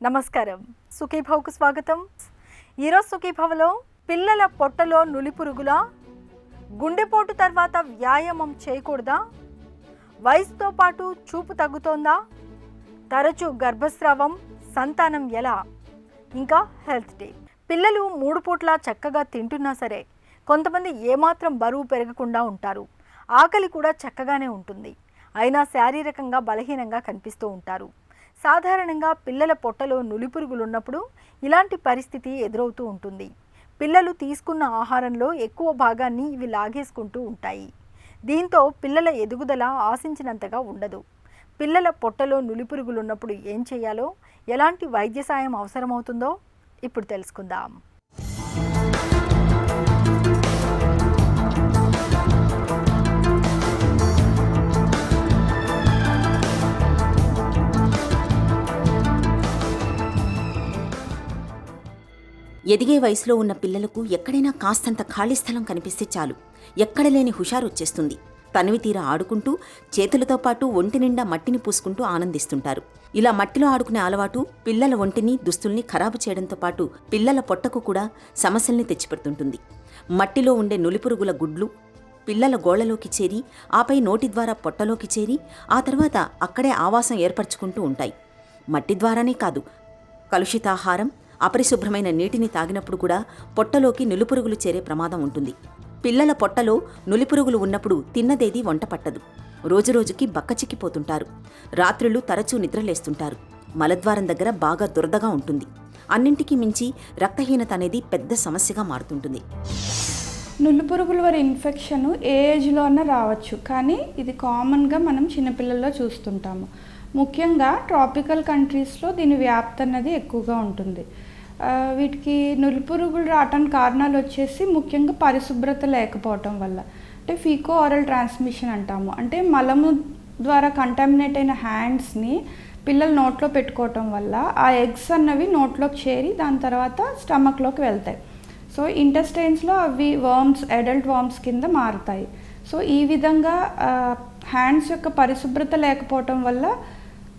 నమస్కారం, సుఖీభవకు స్వాగతం. ఈరోజు సుఖీభవలో పిల్లల పొట్టలో నులిపురుగుల, గుండెపోటు తర్వాత వ్యాయామం చేయకూడదా, వయసుతో పాటు చూపు తగ్గుతోందా, తరచూ గర్భస్రావం, సంతానం ఎలా, ఇంకా హెల్త్ టిప్. పిల్లలు 3 పూట్ల చక్కగా తింటున్నా సరే కొంతమంది ఏమాత్రం బరువు పెరగకుండా ఉంటారు. ఆకలి కూడా చక్కగానే ఉంటుంది, అయినా శారీరకంగా బలహీనంగా కనిపిస్తూ ఉంటారు. సాధారణంగా పిల్లల పొట్టలో నులిపురుగులు ఉన్నప్పుడు ఇలాంటి పరిస్థితి ఎదురవుతూ ఉంటుంది. పిల్లలు తీసుకున్న ఆహారంలో ఎక్కువ భాగాన్ని ఇవి లాగేసుకుంటూ ఉంటాయి. దీంతో పిల్లల ఎదుగుదల ఆశించినంతగా ఉండదు. పిల్లల పొట్టలో నులిపురుగులు ఉన్నప్పుడు ఏం చేయాలో, ఎలాంటి వైద్య సాయం అవసరమవుతుందో ఇప్పుడు తెలుసుకుందాం. ఎదిగే వయసులో ఉన్న పిల్లలకు ఎక్కడైనా కాస్తంత ఖాళీ స్థలం కనిపిస్తే చాలు, ఎక్కడ లేని హుషారు వచ్చేస్తుంది. తనివి తీర ఆడుకుంటూ చేతులతో పాటు ఒంటి నిండా మట్టిని పూసుకుంటూ ఆనందిస్తుంటారు. ఇలా మట్టిలో ఆడుకునే అలవాటు పిల్లల ఒంటిని, దుస్తుల్ని ఖరాబు చేయడంతో పాటు పిల్లల పొట్టకు కూడా సమస్యల్ని తెచ్చిపెడుతుంటుంది. మట్టిలో ఉండే నులిపురుగుల గుడ్లు పిల్లల గోళ్లలోకి చేరి, ఆపై నోటి ద్వారా పొట్టలోకి చేరి, ఆ తర్వాత అక్కడే ఆవాసం ఏర్పరచుకుంటూ ఉంటాయి. మట్టి ద్వారానే కాదు, కలుషితాహారం, అపరిశుభ్రమైన నీటిని తాగినప్పుడు కూడా పొట్టలోకి నులిపురుగులు చేరే ప్రమాదం ఉంటుంది. పిల్లల పొట్టలో నులిపురుగులు ఉన్నప్పుడు తిన్నదేది వంట పట్టదు. రోజురోజుకి బక్కచిక్కిపోతుంటారు. రాత్రులు తరచూ నిద్రలేస్తుంటారు. మలద్వారం దగ్గర బాగా దురదగా ఉంటుంది. అన్నింటికీ మించి రక్తహీనత అనేది పెద్ద సమస్యగా మారుతుంటుంది. నులిపురుగుల వారి ఇన్ఫెక్షన్ ఏ ఏజ్లో అన్నా రావచ్చు, కానీ ఇది కామన్గా మనం చిన్నపిల్లల్లో చూస్తుంటాము. ముఖ్యంగా ట్రాపికల్ కంట్రీస్లో దీని వ్యాప్తి అన్నది ఎక్కువగా ఉంటుంది. వీటికి నులిపురుగులు రావడానికి కారణాలు వచ్చేసి ముఖ్యంగా పరిశుభ్రత లేకపోవటం వల్ల, అంటే ఫీకో ఆరల్ ట్రాన్స్మిషన్ అంటాము. అంటే మలము ద్వారా కంటామినేట్ అయిన హ్యాండ్స్ని పిల్లలు నోట్లో పెట్టుకోవటం వల్ల ఆ ఎగ్స్ అన్నవి నోట్లోకి చేరి దాని తర్వాత స్టమక్లోకి వెళ్తాయి. సో ఇంటెస్టైన్స్లో అవి వర్మ్స్, అడల్ట్ వర్మ్స్ కింద మారుతాయి. సో ఈ విధంగా హ్యాండ్స్ యొక్క పరిశుభ్రత లేకపోవటం వల్ల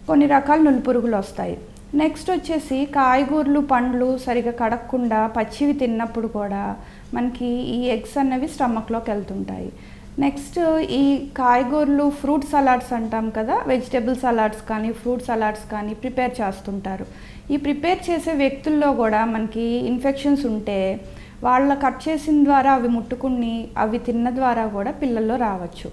కొన్ని రకాల నులిపురుగులు వస్తాయి. నెక్స్ట్ వచ్చేసి కాయగూరలు, పండ్లు సరిగా కడగకుండా పచ్చివి తిన్నప్పుడు కూడా మనకి ఈ ఎగ్స్ అన్నవి స్టమక్లోకి వెళ్తుంటాయి. నెక్స్ట్ ఈ కాయగూరలు, ఫ్రూట్ సలాడ్స్ అంటాం కదా, వెజిటేబుల్ సలాడ్స్ కానీ ఫ్రూట్ సలాడ్స్ కానీ ప్రిపేర్ చేస్తుంటారు. ఈ ప్రిపేర్ చేసే వ్యక్తుల్లో కూడా మనకి ఇన్ఫెక్షన్స్ ఉంటే వాళ్ళ కట్ చేసిన ద్వారా అవి ముట్టుకుని అవి తిన్న ద్వారా కూడా పిల్లల్లో రావచ్చు.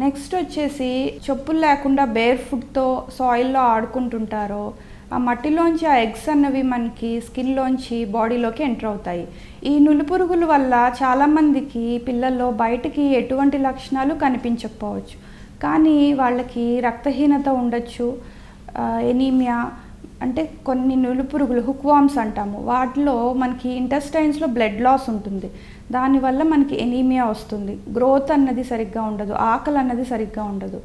నెక్స్ట్ వచ్చేసి చెప్పులు లేకుండా బేర్ ఫుట్తో సాయిల్లో ఆడుకుంటుంటారో ఆ మట్టిలోంచి ఆ ఎగ్స్ అన్నవి మనకి స్కిన్లోంచి బాడీలోకి ఎంటర్ అవుతాయి. ఈ నులిపురుగుల వల్ల చాలామందికి పిల్లల్లో బయటికి ఎటువంటి లక్షణాలు కనిపించకపోవచ్చు, కానీ వాళ్ళకి రక్తహీనత ఉండొచ్చు, ఎనీమియా, అంటే కొన్ని నులిపురుగులు హుక్వామ్స్ అంటాము, వాటిలో మనకి ఇంటెస్టైన్స్లో బ్లడ్ లాస్ ఉంటుంది. దానివల్ల మనకి ఎనీమియా వస్తుంది, గ్రోత్ అన్నది సరిగ్గా ఉండదు, ఆకలి అన్నది సరిగ్గా ఉండదు.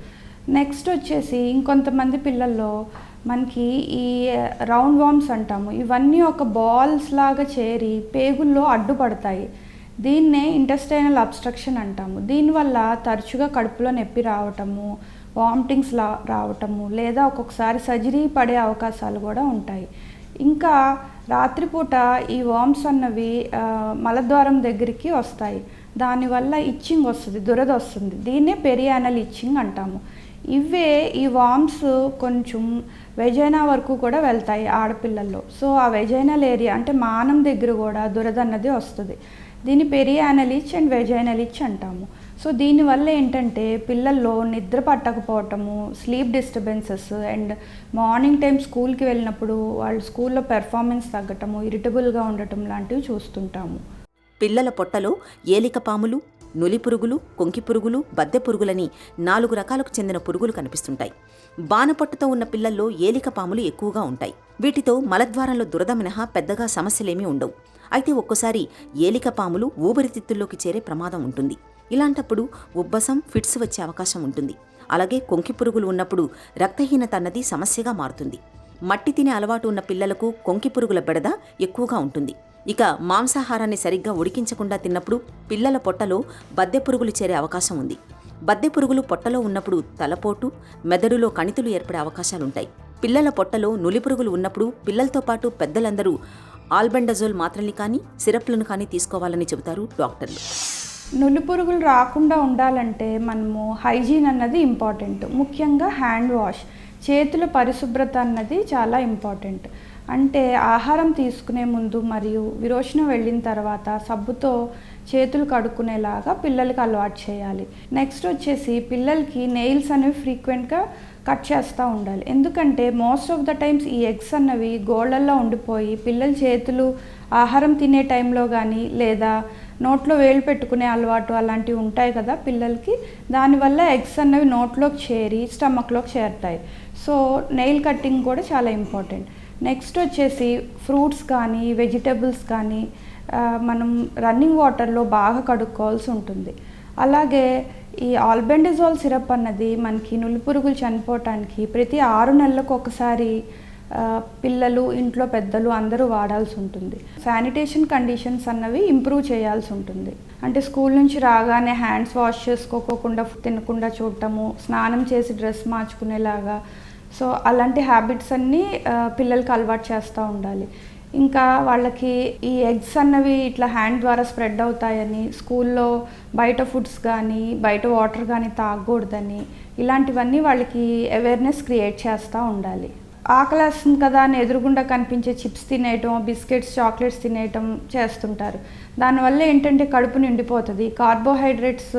నెక్స్ట్ వచ్చేసి ఇంకొంతమంది పిల్లల్లో మనకి ఈ రౌండ్ వామ్స్ అంటాము, ఇవన్నీ ఒక బాల్స్ లాగా చేరి పేగుల్లో అడ్డుపడతాయి. దీన్నే ఇంటెస్టైనల్ అబ్స్ట్రక్షన్ అంటాము. దీనివల్ల తరచుగా కడుపులో నొప్పి రావటము, వామిటింగ్స్ రావటము, లేదా ఒక్కొక్కసారి సర్జరీ పడే అవకాశాలు కూడా ఉంటాయి. ఇంకా రాత్రిపూట ఈ వామ్స్ అన్నవి మలద్వారం దగ్గరికి వస్తాయి. దానివల్ల ఇచ్చింగ్ వస్తుంది, దురద వస్తుంది. దీన్నే పెరియానల్ ఇచ్చింగ్ అంటాము. ఇవే ఈ వామ్స్ కొంచెం వెజైనా వరకు కూడా వెళ్తాయి ఆడపిల్లల్లో. సో ఆ వెజైనల్ ఏరియా అంటే మానం దగ్గర కూడా దురద అన్నది వస్తుంది. దీన్ని పెరియానల్ ఇచ్ అండ్ వెజైనల్ ఇచ్ అంటాము. సో దీనివల్ల ఏంటంటే పిల్లల్లో నిద్ర పట్టకపోవటము, sleep disturbances, and morning time స్కూల్కి వెళ్ళినప్పుడు వాళ్ళు స్కూల్లో పెర్ఫార్మెన్స్ తగ్గటము, ఇరిటబుల్గా ఉండటం లాంటివి చూస్తుంటాము. పిల్లల పొట్టలో ఏలికపాములు, నులిపురుగులు, కొంకిపురుగులు, బద్దెపురుగులని 4 రకాలకు చెందిన పురుగులు కనిపిస్తుంటాయి. బాణపొట్టతో ఉన్న పిల్లల్లో ఏలికపాములు ఎక్కువగా ఉంటాయి. వీటితో మలద్వారంలో దురద మినహా పెద్దగా సమస్యలేమీ ఉండవు. అయితే ఒక్కోసారి ఏలికపాములు ఊపిరితిత్తుల్లోకి చేరే ప్రమాదం ఉంటుంది. ఇలాంటప్పుడు ఉబ్బసం, ఫిట్స్ వచ్చే అవకాశం ఉంటుంది. అలాగే కొంకిపురుగులు ఉన్నప్పుడు రక్తహీనత అన్నది సమస్యగా మారుతుంది. మట్టి తినే అలవాటు ఉన్న పిల్లలకు కొంకిపురుగుల బెడద ఎక్కువగా ఉంటుంది. ఇక మాంసాహారాన్ని సరిగ్గా ఉడికించకుండా తిన్నప్పుడు పిల్లల పొట్టలో బద్దెపురుగులు చేరే అవకాశం ఉంది. బద్దెపురుగులు పొట్టలో ఉన్నప్పుడు తలపోటు, మెదడులో కణితులు ఏర్పడే అవకాశాలుంటాయి. పిల్లల పొట్టలో నులిపురుగులు ఉన్నప్పుడు పిల్లలతో పాటు పెద్దలందరూ ఆల్బెండజోల్ మాత్రల్ని కానీ సిరప్లను కానీ తీసుకోవాలని చెబుతారు డాక్టర్లు. నులిపురుగులు రాకుండా ఉండాలంటే మనము హైజీన్ అన్నది ఇంపార్టెంట్. ముఖ్యంగా హ్యాండ్ వాష్, చేతుల పరిశుభ్రత అన్నది చాలా ఇంపార్టెంట్. అంటే ఆహారం తీసుకునే ముందు మరియు విరోచనం వెళ్ళిన తర్వాత సబ్బుతో చేతులు కడుక్కునేలాగా పిల్లలకి అలవాటు చేయాలి. నెక్స్ట్ వచ్చేసి పిల్లలకి నెయిల్స్ అనేవి ఫ్రీక్వెంట్గా కట్ చేస్తూ ఉండాలి. ఎందుకంటే మోస్ట్ ఆఫ్ ద టైమ్స్ ఈ ఎగ్స్ అన్నవి గోళ్ళల్లో ఉండిపోయి పిల్లల చేతులు ఆహారం తినే టైంలో కానీ లేదా నోట్లో వేలు పెట్టుకునే అలవాటు అలాంటివి ఉంటాయి కదా పిల్లలకి, దానివల్ల ఎగ్స్ అన్నవి నోట్లోకి చేరి స్టమక్లోకి చేరుతాయి. సో నెయిల్ కట్టింగ్ కూడా చాలా ఇంపార్టెంట్. నెక్స్ట్ వచ్చేసి ఫ్రూట్స్ కానీ వెజిటబుల్స్ కానీ మనం రన్నింగ్ వాటర్లో బాగా కడుక్కోవాల్సి ఉంటుంది. అలాగే ఈ ఆల్బెండజోల్ సిరప్ అన్నది మనకి నులిపురుగులు చనిపోవటానికి ప్రతి 6 నెలలకు ఒకసారి పిల్లలు, ఇంట్లో పెద్దలు అందరూ వాడాల్సి ఉంటుంది. శానిటేషన్ కండిషన్స్ అన్నవి ఇంప్రూవ్ చేయాల్సి ఉంటుంది. అంటే స్కూల్ నుంచి రాగానే హ్యాండ్స్ వాష్ చేసుకోకుండా తినకుండా చూడటము, స్నానం చేసి డ్రెస్ మార్చుకునేలాగా, సో అలాంటి హ్యాబిట్స్ అన్నీ పిల్లలకి అలవాటు చేస్తూ ఉండాలి. ఇంకా వాళ్ళకి ఈ ఎగ్స్ అన్నవి ఇట్లా హ్యాండ్ ద్వారా స్ప్రెడ్ అవుతాయని, స్కూల్లో బయట ఫుడ్స్ కానీ బయట వాటర్ కానీ తాగకూడదని, ఇలాంటివన్నీ వాళ్ళకి అవేర్నెస్ క్రియేట్ చేస్తూ ఉండాలి. ఆకలేస్తుంది కదా అని ఎదురుగుండా కనిపించే చిప్స్ తినేయటం, బిస్కెట్స్, చాక్లెట్స్ తినేయటం చేస్తుంటారు. దానివల్ల ఏంటంటే కడుపు నిండిపోతుంది. కార్బోహైడ్రేట్స్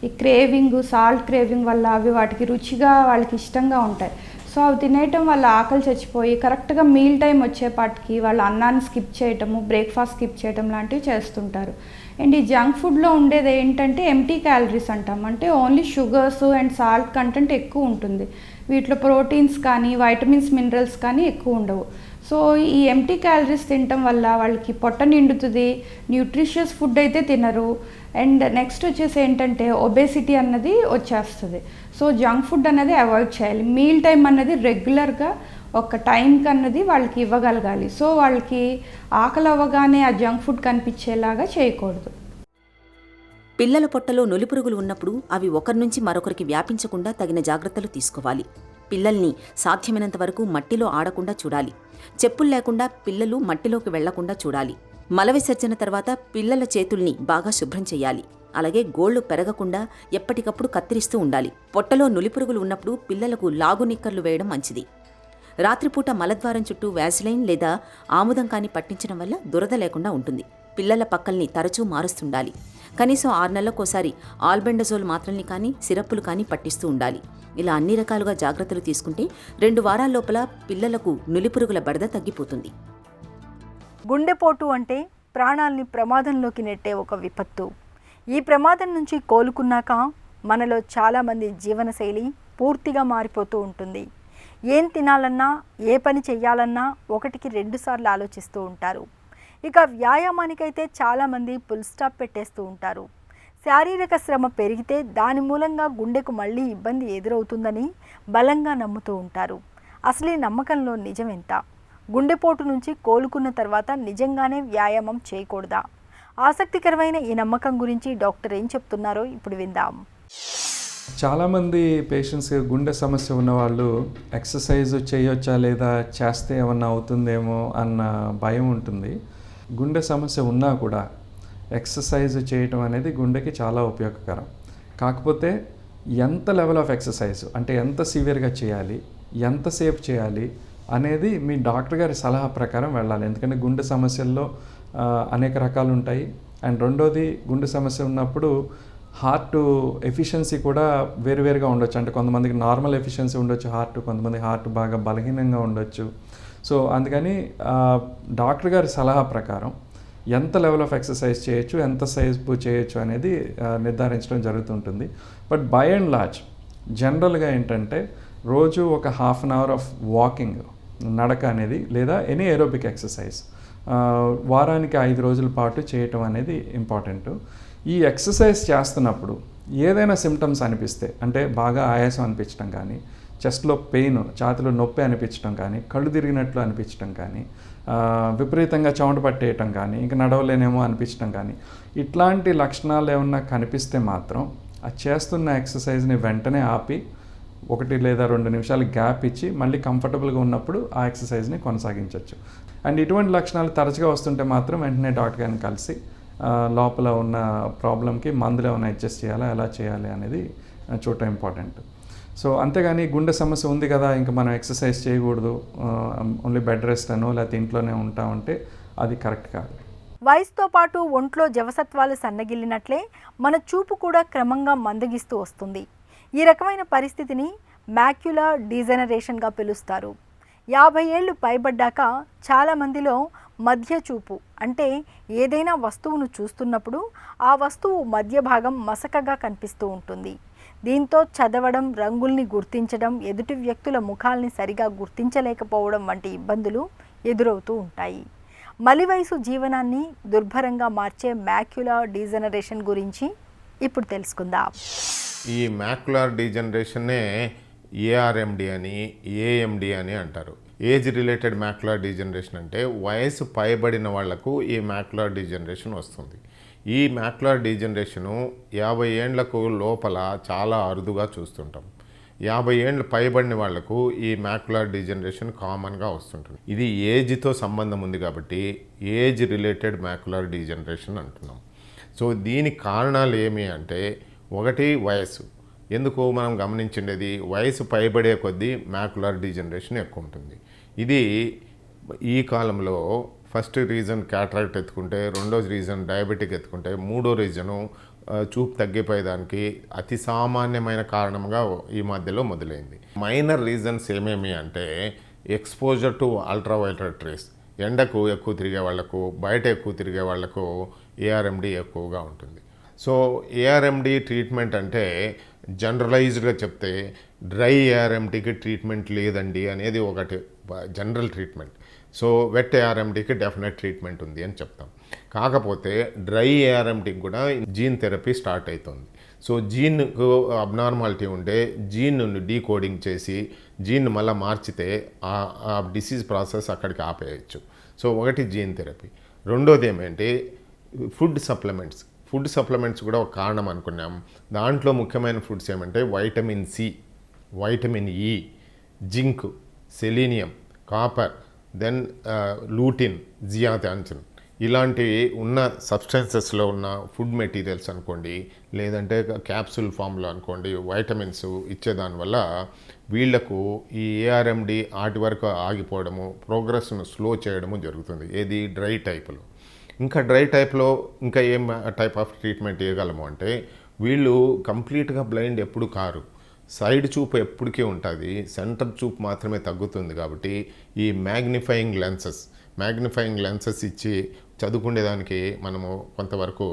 ఈ క్రేవింగ్, సాల్ట్ క్రేవింగ్ వల్ల అవి వాటికి రుచిగా వాళ్ళకి ఇష్టంగా ఉంటాయి. సో అవి తినేయటం వల్ల ఆకలి చచ్చిపోయి కరెక్ట్గా మీల్ టైం వచ్చేపాటికి వాళ్ళు అన్నాన్ని స్కిప్ చేయటము, బ్రేక్ఫాస్ట్ స్కిప్ చేయటం లాంటివి చేస్తుంటారు. అండ్ ఈ జంక్ ఫుడ్లో ఉండేది ఏంటంటే ఎంప్టీ క్యాలరీస్ అంటాం. అంటే only sugars and salt content ఎక్కువ ఉంటుంది. వీటిలో ప్రోటీన్స్ కానీ వైటమిన్స్, మినరల్స్ కానీ ఎక్కువ ఉండవు. సో ఈ ఎంప్టీ క్యాలరీస్ తినటం వల్ల వాళ్ళకి పొట్ట నిండుతుంది, న్యూట్రిషియస్ ఫుడ్ అయితే తినరు. అండ్ నెక్స్ట్ వచ్చేసి ఏంటంటే ఒబేసిటీ అన్నది వచ్చేస్తుంది. సో జంక్ ఫుడ్ అనేది అవాయిడ్ చేయాలి. మీల్ టైం అన్నది రెగ్యులర్గా ఒక టైంకి అన్నది వాళ్ళకి ఇవ్వగలగాలి. సో వాళ్ళకి ఆకలి అవ్వగానే ఆ జంక్ ఫుడ్ కనిపించేలాగా చేయకూడదు. పిల్లల పొట్టలో నులిపురుగులు ఉన్నప్పుడు అవి ఒకరి నుంచి మరొకరికి వ్యాపించకుండా తగిన జాగ్రత్తలు తీసుకోవాలి. పిల్లల్ని సాధ్యమైనంత వరకు మట్టిలో ఆడకుండా చూడాలి. చెప్పులు లేకుండా పిల్లలు మట్టిలోకి వెళ్లకుండా చూడాలి. మల విసర్జన తర్వాత పిల్లల చేతుల్ని బాగా శుభ్రం చేయాలి. అలాగే గోళ్లు పెరగకుండా ఎప్పటికప్పుడు కత్తిరిస్తూ ఉండాలి. పొట్టలో నులిపురుగులు ఉన్నప్పుడు పిల్లలకు లాగు నిక్కర్లు వేయడం మంచిది. రాత్రిపూట మలద్వారం చుట్టూ వ్యాజిలైన్ లేదా ఆముదం కాని పట్టించడం వల్ల దురద లేకుండా ఉంటుంది. పిల్లల పక్కల్ని తరచూ మారుస్తుండాలి. కనీసం 6 నెలలకోసారి ఆల్బెండజోల్ మాత్రల్ని కానీ సిరప్పులు కానీ పట్టిస్తూ ఉండాలి. ఇలా అన్ని రకాలుగా జాగ్రత్తలు తీసుకుంటే 2 వారాల లోపల పిల్లలకు నులిపురుగుల బెడద తగ్గిపోతుంది. గుండెపోటు అంటే ప్రాణాల్ని ప్రమాదంలోకి నెట్టే ఒక విపత్తు. ఈ ప్రమాదం నుంచి కోలుకున్నాక మనలో చాలామంది జీవనశైలి పూర్తిగా మారిపోతూ ఉంటుంది. ఏం తినాలన్నా, ఏ పని చెయ్యాలన్నా 1కి 2 సార్లు ఆలోచిస్తూ ఉంటారు. ఇక వ్యాయామానికైతే చాలామంది ఫుల్ స్టాప్ పెట్టేస్తూ ఉంటారు. శారీరక శ్రమ పెరిగితే దాని మూలంగా గుండెకు మళ్ళీ ఇబ్బంది ఎదురవుతుందని బలంగా నమ్ముతూ ఉంటారు. అసలు ఈ నమ్మకంలో నిజం ఎంత? గుండెపోటు నుంచి కోలుకున్న తర్వాత నిజంగానే వ్యాయామం చేయకూడదా? ఆసక్తికరమైన ఈ నమ్మకం గురించి డాక్టర్ ఏం చెప్తున్నారో ఇప్పుడు విందాం. చాలామంది పేషెంట్స్ గుండె సమస్య ఉన్నవాళ్ళు ఎక్సర్సైజ్ చేయొచ్చా లేదా చేస్తే ఏమన్నా అవుతుందేమో అన్న భయం ఉంటుంది. గుండె సమస్య ఉన్నా కూడా ఎక్సర్సైజ్ చేయటం అనేది గుండెకి చాలా ఉపయోగకరం. కాకపోతే ఎంత లెవెల్ ఆఫ్ ఎక్సర్సైజ్ అంటే ఎంత సివియర్గా చేయాలి, ఎంతసేపు చేయాలి అనేది మీ డాక్టర్ గారి సలహా ప్రకారం వెళ్ళాలి. ఎందుకంటే గుండె సమస్యల్లో అనేక రకాలు ఉంటాయి. అండ్ రెండోది, గుండె సమస్య ఉన్నప్పుడు హార్ట్ ఎఫిషియన్సీ కూడా వేరువేరుగా ఉండొచ్చు. అంటే కొంతమందికి నార్మల్ ఎఫిషియన్సీ ఉండొచ్చు హార్ట్, కొంతమంది హార్ట్ బాగా బలహీనంగా ఉండొచ్చు. సో అందుకని డాక్టర్ గారి సలహా ప్రకారం ఎంత లెవెల్ ఆఫ్ ఎక్సర్సైజ్ చేయొచ్చు, ఎంత సైజు చేయొచ్చు అనేది నిర్ధారించడం జరుగుతుంటుంది. బట్ బై అండ్ లార్జ్ జనరల్గా ఏంటంటే రోజు ఒక ½ అన్ అవర్ ఆఫ్ వాకింగ్, నడక అనేది లేదా ఎనీ ఏరోబిక్ ఎక్సర్సైజ్ వారానికి 5 రోజుల పాటు చేయటం అనేది ఇంపార్టెంట్. ఈ ఎక్సర్సైజ్ చేస్తున్నప్పుడు ఏదైనా సిమ్టమ్స్ అనిపిస్తే, అంటే బాగా ఆయాసం అనిపించడం కానీ, చెస్ట్లో పెయిన్, ఛాతీలో నొప్పి అనిపించడం కానీ, కళ్ళు తిరిగినట్లు అనిపించడం కానీ, విపరీతంగా చెమట పట్టేయటం కానీ, ఇంకా నడవలేనేమో అనిపించడం కానీ, ఇట్లాంటి లక్షణాలు ఏమన్నా కనిపిస్తే మాత్రం ఆ చేస్తున్న ఎక్సర్సైజ్ని వెంటనే ఆపి 1 లేదా 2 నిమిషాలు గ్యాప్ ఇచ్చి మళ్ళీ కంఫర్టబుల్గా ఉన్నప్పుడు ఆ ఎక్సర్సైజ్ని కొనసాగించవచ్చు. అండ్ ఇటువంటి లక్షణాలు తరచుగా వస్తుంటే మాత్రం వెంటనే డాక్టర్ గారిని కలిసి లోపల ఉన్న ప్రాబ్లంకి మందులు ఏమైనా అడ్జస్ట్ చేయాలా, ఎలా చేయాలి అనేది చూడటం ఇంపార్టెంట్. సో అంతేగాని గుండె సమస్య ఉంది కదా ఇంకా మనం ఎక్సర్సైజ్ చేయకూడదు, ఓన్లీ బెడ్ రెస్ట్ అనో లేకపోతే ఇంట్లోనే ఉంటామంటే అది కరెక్ట్ కాదు. వయసుతో పాటు ఒంట్లో జవసత్వాలు సన్నగిల్లినట్లే మన చూపు కూడా క్రమంగా మందగిస్తూ వస్తుంది. ఈ రకమైన పరిస్థితిని మ్యాక్యులర్ డీజెనరేషన్గా పిలుస్తారు. 50 ఏళ్ళు పైబడ్డాక చాలామందిలో మధ్య చూపు అంటే ఏదైనా వస్తువును చూస్తున్నప్పుడు ఆ వస్తువు మధ్య భాగం మసకగా కనిపిస్తూ ఉంటుంది. దీంతో చదవడం, రంగుల్ని గుర్తించడం, ఎదుటి వ్యక్తుల ముఖాల్ని సరిగా గుర్తించలేకపోవడం వంటి ఇబ్బందులు ఎదురవుతూ ఉంటాయి. మలి వయసు జీవనాన్ని దుర్భరంగా మార్చే మ్యాక్యులర్ డీజెనరేషన్ గురించి ఇప్పుడు తెలుసుకుందాం. ఈ మ్యాక్యులర్ డీజెనరేషన్నే ఏఆర్ఎండి అని, ఏఎండి అని అంటారు. ఏజ్ రిలేటెడ్ మ్యాక్యులర్ డీజెనరేషన్ అంటే వయసు పైబడిన వాళ్లకు ఈ మ్యాక్యులర్ డీజెనరేషన్ వస్తుంది. ఈ మ్యాక్యులర్ డీజెనరేషను 50 ఏండ్లకు లోపల చాలా అరుదుగా చూస్తుంటాం. 50 ఏండ్లు పైబడిన వాళ్లకు ఈ మ్యాక్యులర్ డీజెనరేషన్ కామన్గా వస్తుంటుంది. ఇది ఏజ్తో సంబంధం ఉంది కాబట్టి ఏజ్ రిలేటెడ్ మ్యాక్యులర్ డీజెనరేషన్ అంటున్నాం. సో దీనికి కారణాలు ఏమి అంటే, ఒకటి వయసు. ఎందుకు మనం గమనించేది, వయసు పైబడే కొద్దీ మ్యాక్యులర్ డీజెనరేషన్ ఎక్కువ ఉంటుంది. ఇది ఈ కాలంలో ఫస్ట్ రీజన్ క్యాటరాక్ట్ ఎత్తుకుంటే, రెండో రీజన్ డయాబెటిక్ ఎత్తుకుంటే, మూడో రీజను చూపు తగ్గిపోయేదానికి అతి సామాన్యమైన కారణంగా ఈ మధ్యలో మొదలైంది. మైనర్ రీజన్స్ ఏమేమి అంటే, ఎక్స్పోజర్ టు అల్ట్రావైలెట్ రేస్, ఎండకు ఎక్కువ తిరిగే వాళ్లకు, బయట ఎక్కువ తిరిగే వాళ్లకు ఏఆర్ఎండి ఎక్కువగా ఉంటుంది. సో ఏఆర్ఎండి ట్రీట్మెంట్ అంటే జనరలైజ్డ్గా చెప్తే డ్రై ఏఆర్ఎండికి ట్రీట్మెంట్ లేదండి అనేది ఒకటి జనరల్ ట్రీట్మెంట్. సో వెట్ ఏఆర్ఎండికి డెఫినెట్ ట్రీట్మెంట్ ఉంది అని చెప్తాం. కాకపోతే డ్రై ఏఆర్ఎండికి కూడా జీన్ థెరపీ స్టార్ట్ అవుతుంది. సో జీన్కు అబ్నార్మాలిటీ ఉంటే జీన్ను డీకోడింగ్ చేసి జీన్ మళ్ళీ మార్చితే ఆ డిసీజ్ ప్రాసెస్ అక్కడికి ఆపేయచ్చు. సో ఒకటి జీన్ థెరపీ. రెండోది ఏమంటే ఫుడ్ సప్లిమెంట్స్ కూడా ఒక కారణం అనుకున్నాం. దాంట్లో ముఖ్యమైన ఫుడ్స్ ఏమంటే vitamin C, vitamin E, zinc, selenium, copper, then lutein, zeaxanthin ఇలాంటివి ఉన్న సబ్స్టెన్సెస్లో ఉన్న ఫుడ్ మెటీరియల్స్ అనుకోండి, లేదంటే క్యాప్సూల్ ఫామ్లో అనుకోండి, వైటమిన్స్ ఇచ్చేదానివల్ల వీళ్లకు ఈ ఏఆర్ఎండి ఆటి వరకు ఆగిపోవడము, ప్రోగ్రెస్ను స్లో చేయడము జరుగుతుంది. ఏది డ్రై టైప్లో. ఇంకా డ్రై టైప్లో ఇంకా ఏం టైప్ ఆఫ్ ట్రీట్మెంట్ ఇవ్వగలము అంటే, వీళ్ళు కంప్లీట్గా బ్లైండ్ ఎప్పుడు కారు, సైడ్ చూపు ఎప్పటికీ ఉంటుంది, సెంటర్ చూపు మాత్రమే తగ్గుతుంది. కాబట్టి ఈ మ్యాగ్నిఫైయింగ్ లెన్సెస్ ఇచ్చి చదువుకునేదానికి మనము కొంతవరకు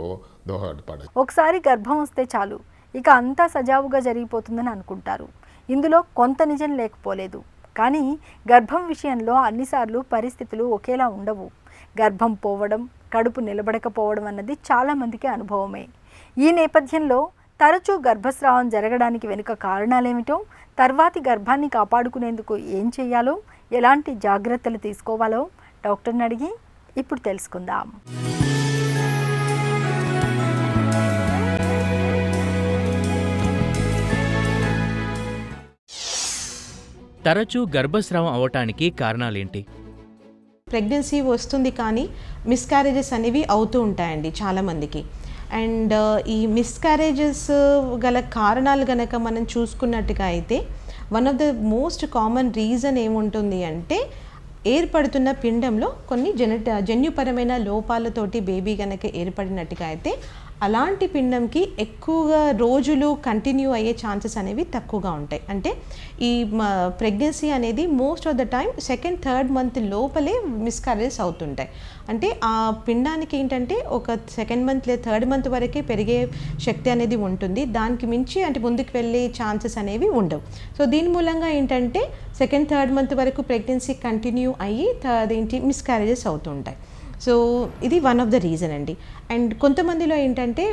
దోహదపడాలి. ఒకసారి గర్భం వస్తే చాలు ఇక అంతా సజావుగా జరిగిపోతుందని అనుకుంటారు. ఇందులో కొంత నిజం లేకపోలేదు. కానీ గర్భం విషయంలో అన్నిసార్లు పరిస్థితులు ఒకేలా ఉండవు. గర్భం పోవడం, కడుపు నిలబడకపోవడం అన్నది చాలామందికి అనుభవమే. ఈ నేపథ్యంలో తరచూ గర్భస్రావం జరగడానికి వెనుక కారణాలేమిటో, తర్వాతి గర్భాన్ని కాపాడుకునేందుకు ఏం చేయాలో, ఎలాంటి జాగ్రత్తలు తీసుకోవాలో డాక్టర్ని అడిగి ఇప్పుడు తెలుసుకుందాం. తరచూ గర్భస్రావం అవటానికి కారణాలేంటి? ప్రెగ్నెన్సీ వస్తుంది కానీ మిస్క్యారేజెస్ అనేవి అవుతూ ఉంటాయండి చాలామందికి. అండ్ ఈ మిస్క్యారేజెస్ గల కారణాలు కనుక మనం చూసుకున్నట్టుగా అయితే one of the most common reason ఏముంటుంది అంటే, ఏర్పడుతున్న పిండంలో కొన్ని జన్యుపరమైన లోపాలతోటి బేబీ కనుక ఏర్పడినట్టుగా అయితే అలాంటి పిండంకి ఎక్కువగా రోజులు కంటిన్యూ అయ్యే ఛాన్సెస్ అనేవి తక్కువగా ఉంటాయి. అంటే ఈ ప్రెగ్నెన్సీ అనేది most of the time 2nd, 3rd month లోపలే మిస్క్యారేజెస్ అవుతుంటాయి. అంటే ఆ పిండానికి ఏంటంటే ఒక 2nd మంత్ లేదా 3rd మంత్ వరకే పెరిగే శక్తి అనేది ఉంటుంది. దానికి మించి అంటే ముందుకు వెళ్ళే ఛాన్సెస్ అనేవి ఉండవు. సో దీని మూలంగా ఏంటంటే 2nd, 3rd మంత్ వరకు ప్రెగ్నెన్సీ కంటిన్యూ అయ్యి మిస్క్యారేజెస్ అవుతుంటాయి. సో ఇది వన్ ఆఫ్ ద రీజన్ అండి. అండ్ కొంతమందిలో ఏంటంటే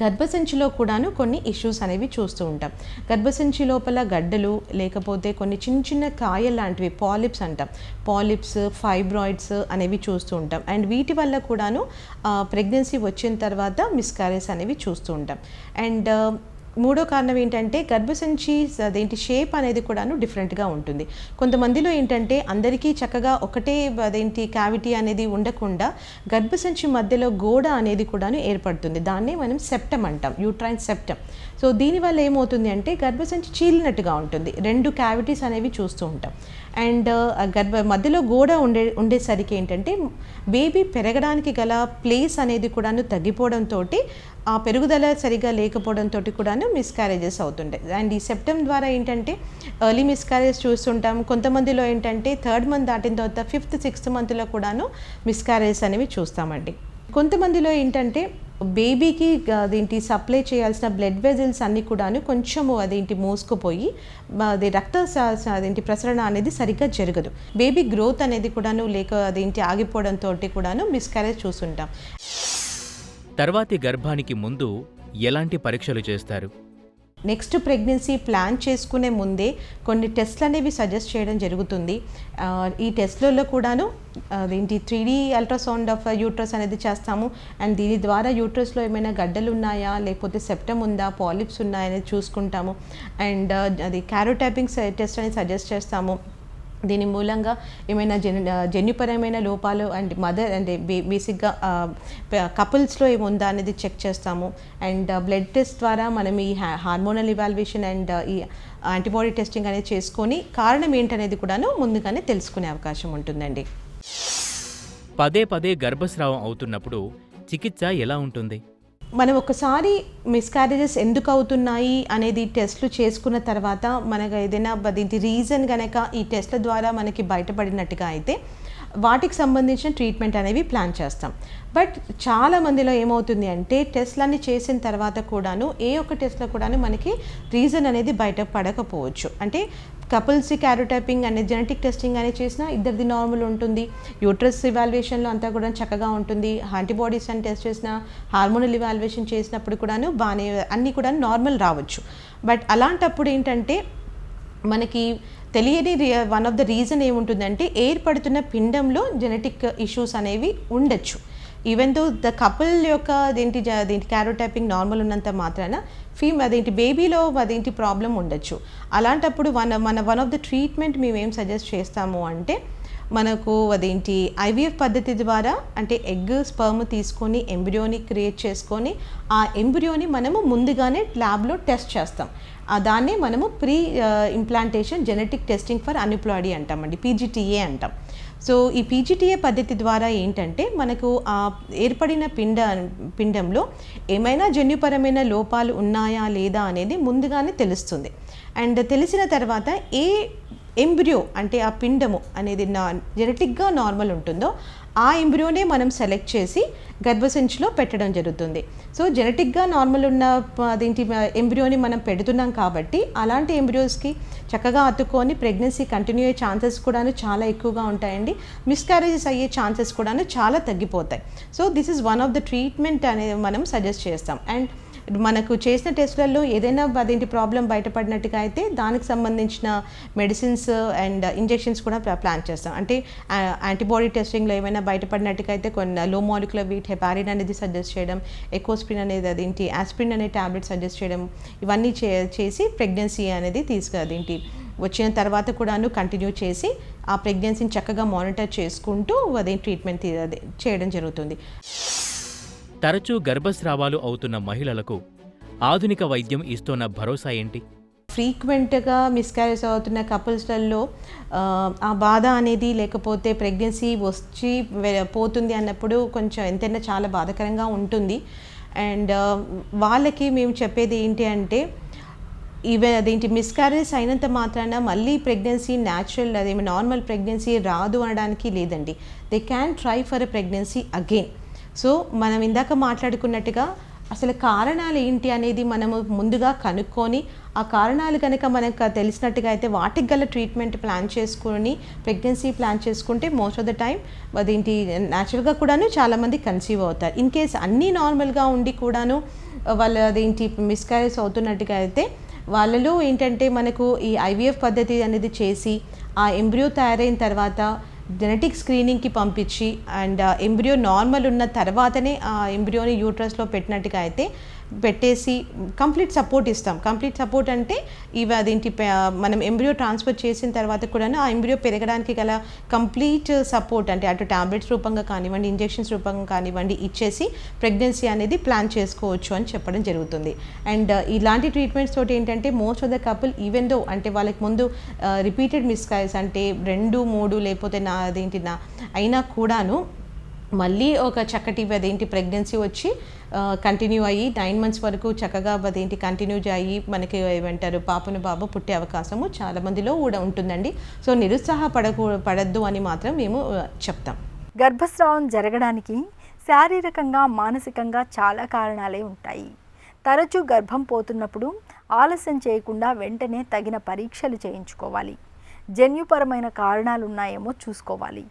గర్భసంచిలో కూడాను కొన్ని ఇష్యూస్ అనేవి చూస్తూ ఉంటాం. గర్భసంచి లోపల గడ్డలు, లేకపోతే కొన్ని చిన్న చిన్న కాయలు లాంటివి పాలిప్స్ అంటాం, పాలిప్స్, ఫైబ్రాయిడ్స్ అనేవి చూస్తూ ఉంటాం. అండ్ వీటి వల్ల కూడాను ప్రెగ్నెన్సీ వచ్చిన తర్వాత మిస్క్యారేజ్ అనేవి చూస్తూ ఉంటాం. అండ్ మూడో కారణం ఏంటంటే గర్భసంచి అదేంటి షేప్ అనేది కూడాను డిఫరెంట్గా ఉంటుంది. కొంతమందిలో ఏంటంటే అందరికీ చక్కగా ఒకటే అదేంటి క్యావిటీ అనేది ఉండకుండా గర్భసంచి మధ్యలో గోడ అనేది కూడాను ఏర్పడుతుంది. దాన్నే మనం సెప్టమ్ అంటాం, యూట్రైన్ సెప్టమ్. సో దీనివల్ల ఏమవుతుంది అంటే గర్భసంచి చీలినట్టుగా ఉంటుంది, 2 క్యావిటీస్ అనేవి చూస్తూ ఉంటాం. అండ్ మధ్యలో గోడ ఉండేసరికి ఏంటంటే బేబీ పెరగడానికి గల ప్లేస్ అనేది కూడాను తగ్గిపోవడంతో ఆ పెరుగుదల సరిగా లేకపోవడంతో కూడాను మిస్క్యారేజెస్ అవుతుంటాయి. అండ్ ఈ సెప్టమ్ ద్వారా ఏంటంటే ఎర్లీ మిస్క్యారేజ్ చూస్తుంటాం. కొంతమందిలో ఏంటంటే 3rd మంత్ దాటిన తర్వాత 5th 6th మంత్లో కూడాను మిస్క్యారేజెస్ అనేవి చూస్తామండి. కొంతమందిలో ఏంటంటే బేబీకి అదేంటి సప్లై చేయాల్సిన బ్లడ్ వెజల్స్ అన్నీ కూడాను కొంచెము అదేంటి మోసుకుపోయి అది అదేంటి ప్రసరణ అనేది సరిగ్గా జరగదు. బేబీ గ్రోత్ అనేది కూడాను అదేంటి ఆగిపోవడంతో కూడాను మిస్క్యారేజ్ చూస్తుంటాం. తర్వాతి గర్భానికి ముందు ఎలాంటి పరీక్షలు చేస్తారు? నెక్స్ట్ ప్రెగ్నెన్సీ ప్లాన్ చేసుకునే ముందే కొన్ని టెస్ట్లు అనేవి సజెస్ట్ చేయడం జరుగుతుంది. ఈ టెస్ట్లలో కూడాను అదేంటి 3D అల్ట్రాసౌండ్ ఆఫ్ యూట్రస్ అనేది చేస్తాము. అండ్ దీని ద్వారా యూట్రస్లో ఏమైనా గడ్డలు ఉన్నాయా, లేకపోతే సెప్టమ్ ఉందా, పాలిప్స్ ఉన్నాయా అనేది చూసుకుంటాము. అండ్ అది క్యారోటైపింగ్ టెస్ట్ అనేది సజెస్ట్ చేస్తాము. దీని మూలంగా ఏమైనా జన్యుపరమైన లోపాలు అండ్ మదర్ అంటే బేసిక్గా కపుల్స్లో ఏముందా అనేది చెక్ చేస్తాము. అండ్ బ్లడ్ టెస్ట్ ద్వారా మనం ఈ హార్మోనల్ ఇవాల్యుయేషన్ అండ్ ఈ యాంటీబాడీ టెస్టింగ్ అనేది చేసుకొని కారణం ఏంటనేది కూడాను ముందుగానే తెలుసుకునే అవకాశం ఉంటుందండి. పదే పదే గర్భస్రావం అవుతున్నప్పుడు చికిత్స ఎలా ఉంటుంది? మనం ఒకసారి మిస్క్యారేజెస్ ఎందుకు అవుతున్నాయి అనేది టెస్ట్లు చేసుకున్న తర్వాత మనకు ఏదైనా దీనికి రీజన్ కనుక ఈ టెస్ట్ల ద్వారా మనకి బయటపడినట్టుగా అయితే వాటికి సంబంధించిన ట్రీట్మెంట్ అనేవి ప్లాన్ చేస్తాం. బట్ చాలా మందిలో ఏమవుతుంది అంటే టెస్ట్లన్నీ చేసిన తర్వాత కూడాను ఏ ఒక్క టెస్ట్లో కూడాను మనకి రీజన్ అనేది బయటపడకపోవచ్చు. అంటే కపుల్స్ క్యారోటైపింగ్ అనే జెనెటిక్ టెస్టింగ్ అనేది చేసినా ఇద్దరిది నార్మల్ ఉంటుంది, యూట్రస్ ఇవాల్యుయేషన్లో అంతా కూడా చక్కగా ఉంటుంది, యాంటీబాడీస్ అని టెస్ట్ చేసినా, హార్మోనల్ ఇవాల్యుయేషన్ చేసినప్పుడు కూడాను బాగానే అన్నీ కూడా నార్మల్ రావచ్చు. బట్ అలాంటప్పుడు ఏంటంటే మనకి తెలియని వన్ ఆఫ్ ద రీజన్ ఏముంటుందంటే ఏర్పడుతున్న పిండంలో జెనెటిక్ ఇష్యూస్ అనేవి ఉండొచ్చు. ఈవెన్ దో ద కపుల్ యొక్క అదేంటి క్యారోటైపింగ్ నార్మల్ ఉన్నంత మాత్రాన అదేంటి బేబీలో అదేంటి ప్రాబ్లం ఉండొచ్చు. అలాంటప్పుడు వన్ ఆఫ్ ద ట్రీట్మెంట్ మేము ఏం సజెస్ట్ చేస్తాము అంటే మనకు అదేంటి IVF పద్ధతి ద్వారా అంటే ఎగ్ స్పర్మ్ తీసుకొని ఎంబ్రియోని క్రియేట్ చేసుకొని ఆ ఎంబ్రియోని మనము ముందుగానే ల్యాబ్లో టెస్ట్ చేస్తాం. దాన్నే మనము pre implantation genetic testing for aneuploidy అంటామండి, PGTA అంటాం. సో ఈ PGTA పద్ధతి ద్వారా ఏంటంటే మనకు ఆ ఏర్పడిన పిండంలో ఏమైనా జన్యుపరమైన లోపాలు ఉన్నాయా లేదా అనేది ముందుగానే తెలుస్తుంది. అండ్ తెలిసిన తర్వాత ఏ ఎంబ్రియో అంటే ఆ పిండము అనేది జెనెటిక్గా నార్మల్ ఉంటుందో ఆ ఎంబ్రియోనే మనం సెలెక్ట్ చేసి గర్భసంచిలో పెట్టడం జరుగుతుంది. సో జెనెటిక్గా నార్మల్ ఉన్న అదేంటి ఎంబ్రియోని మనం పెడుతున్నాం కాబట్టి అలాంటి ఎంబ్రియోస్కి చక్కగా అతుక్కొని ప్రెగ్నెన్సీ కంటిన్యూ అయ్యే ఛాన్సెస్ కూడాను చాలా ఎక్కువగా ఉంటాయండి. మిస్క్యారేజెస్ అయ్యే ఛాన్సెస్ కూడాను చాలా తగ్గిపోతాయి. So this is one of the treatment అనేది మనం సజెస్ట్ చేస్తాం. అండ్ మనకు చేసిన టెస్ట్లలో ఏదైనా అదేంటి ప్రాబ్లం బయటపడినట్టుగా అయితే దానికి సంబంధించిన మెడిసిన్స్ అండ్ ఇంజెక్షన్స్ కూడా ప్లాన్ చేస్తాం. అంటే యాంటీబాడీ టెస్టింగ్లో ఏమైనా బయటపడినట్టుగా అయితే కొన్ని లో మాలిక్యులర్ వెయిట్ హెపారిన్ అనేది సజెస్ట్ చేయడం, ఎకోస్ప్రిన్ అనేది అదేంటి ఆస్ప్రిన్ అనే ట్యాబ్లెట్ సజెస్ట్ చేయడం, ఇవన్నీ చేసి ప్రెగ్నెన్సీ అనేది అదేంటి వచ్చిన తర్వాత కూడాను కంటిన్యూ చేసి ఆ ప్రెగ్నెన్సీని చక్కగా మానిటర్ చేసుకుంటూ అదే ట్రీట్మెంట్ చేయడం జరుగుతుంది. తరచూ గర్భస్రావాలు అవుతున్న మహిళలకు ఆధునిక వైద్యం ఇస్తున్న భరోసా ఏంటి? ఫ్రీక్వెంట్గా మిస్క్యారేజ్ అవుతున్న కపుల్స్లలో ఆ బాధ అనేది లేకపోతే ప్రెగ్నెన్సీ వచ్చి పోతుంది అన్నప్పుడు కొంచెం ఎంతైనా చాలా బాధాకరంగా ఉంటుంది. అండ్ వాళ్ళకి మేము చెప్పేది ఏంటి అంటే అదేంటి మిస్క్యారేజ్ అయినంత మాత్రాన మళ్ళీ ప్రెగ్నెన్సీ న్యాచురల్ అదేమి నార్మల్ ప్రెగ్నెన్సీ రాదు అనడానికి లేదండి. They can try for a pregnancy again. So మనం ఇందాక మాట్లాడుకున్నట్టుగా అసలు కారణాలు ఏంటి అనేది మనము ముందుగా కనుక్కొని ఆ కారణాలు కనుక మనకు తెలిసినట్టుగా అయితే వాటికి గల ట్రీట్మెంట్ ప్లాన్ చేసుకొని ప్రెగ్నెన్సీ ప్లాన్ చేసుకుంటే మోస్ట్ ఆఫ్ ద టైం అదేంటి న్యాచురల్గా కూడాను చాలామంది కన్సీవ్ అవుతారు. ఇన్ కేస్ అన్నీ నార్మల్గా ఉండి కూడాను వాళ్ళు అదేంటి మిస్క్యారేజ్ అవుతున్నట్టుగా అయితే వాళ్ళలో ఏంటంటే మనకు ఈ IVF పద్ధతి అనేది చేసి ఆ ఎంబ్రియో తయారైన తర్వాత జెనెటిక్ స్క్రీనింగ్కి పంపించి అండ్ ఎంబ్రియో నార్మల్ ఉన్న తర్వాతనే ఆ ఎంబ్రియోని యూట్రస్లో పెట్టినట్టుగా అయితే పెట్టేసి కంప్లీట్ సపోర్ట్ ఇస్తాం. కంప్లీట్ సపోర్ట్ అంటే మనం ఎంబ్రియో ట్రాన్స్ఫర్ చేసిన తర్వాత కూడా ఆ ఎంబ్రియో పెరగడానికి గల కంప్లీట్ సపోర్ట్ అంటే అటు టాబ్లెట్స్ రూపంగా కానివ్వండి, ఇంజెక్షన్స్ రూపంగా కానివ్వండి ఇచ్చేసి ప్రెగ్నెన్సీ అనేది ప్లాన్ చేసుకోవచ్చు అని చెప్పడం జరుగుతుంది. అండ్ ఇలాంటి ట్రీట్మెంట్స్ తోటి ఏంటంటే most of the couple even though అంటే వాళ్ళకి ముందు రిపీటెడ్ మిస్కారీస్ అంటే 2, 3 లేకపోతే అయినా కూడాను మళ్ళీ ఒక చక్కటి ప్రెగ్నెన్సీ వచ్చి కంటిన్యూ అయ్యి 9 months వరకు చక్కగా కంటిన్యూ అయ్యి మనకి ఏమంటారు బాబు పుట్టే అవకాశము చాలా మందిలో కూడా ఉంటుందండి. సో పడద్దు అని మాత్రం మేము చెప్తాం. గర్భస్రావం జరగడానికి శారీరకంగా మానసికంగా చాలా కారణాలే ఉంటాయి. తరచూ గర్భం పోతున్నప్పుడు ఆలస్యం చేయకుండా వెంటనే తగిన పరీక్షలు చేయించుకోవాలి. జన్యుపరమైన కారణాలు ఉన్నాయేమో చూసుకోవాలి.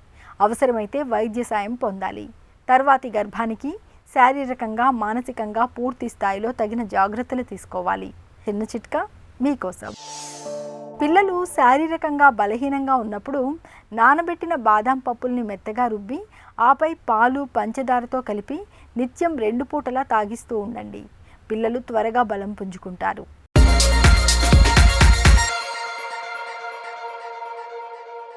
అవసరమైతే వైద్య సాయం పొందాలి. తర్వాతి గర్భానికి శారీరకంగా మానసికంగా పూర్తి స్థాయిలో తగిన జాగ్రత్తలు తీసుకోవాలి. చిన్న చిట్కా మీకోసం. పిల్లలు శారీరకంగా బలహీనంగా ఉన్నప్పుడు నానబెట్టిన బాదాం పప్పుల్ని మెత్తగా రుబ్బి ఆపై పాలు పంచదారతో కలిపి నిత్యం 2 పూటలా తాగిస్తూ ఉండండి. పిల్లలు త్వరగా బలం పుంజుకుంటారు.